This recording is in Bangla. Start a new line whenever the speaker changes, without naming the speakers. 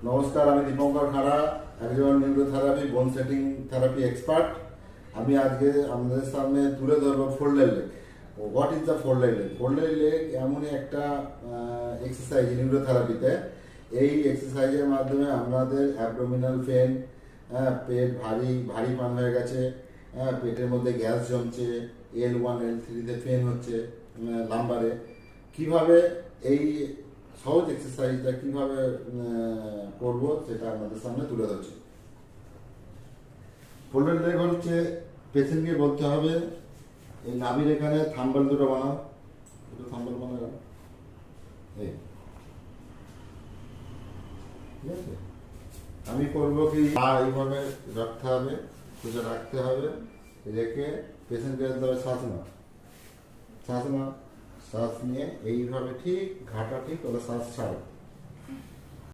নমস্কার, আমি দীপঙ্কর খাড়া, একজন নিউরোথেরাপি বোন সেটিং থেরাপি এক্সপার্ট। আমি আজকে আপনাদের সামনে তুলে ধরবো folded leg. What is the folded leg? Folded leg এমনই একটা এক্সারসাইজ নিউরোথেরাপিতে। এই এক্সারসাইজের মাধ্যমে আপনাদের অ্যাবডোমিনাল পেন, পেট ভারী ভারী পান হয়ে গেছে, পেটের মধ্যে গ্যাস জমছে, L1 L3-তে পেন হচ্ছে লাম্বারে, কিভাবে এই সহজ এক্সারসাইজটা কিভাবে করবো সেটা আপনাদের সামনে তুলে ধরছি। ফোল্ডেড লেগ হচ্ছে পেশেন্টকে বলতে হবে এই নাভির এখানে থাম্বল দুটো বানাও, দুটো থাম্বল বানাও, এই ঠিক আছে। আমি করবো কি, পা এইভাবে রাখতে হবে, সোজা রাখতে হবে, রেখে পেশেন্টকে ধরে শ্বাস নাও, শ্বাস নাও, শ্বাস নিয়ে এইভাবে ঠিক ঘাটা ঠিক ওরা শ্বাস ছাড়ো।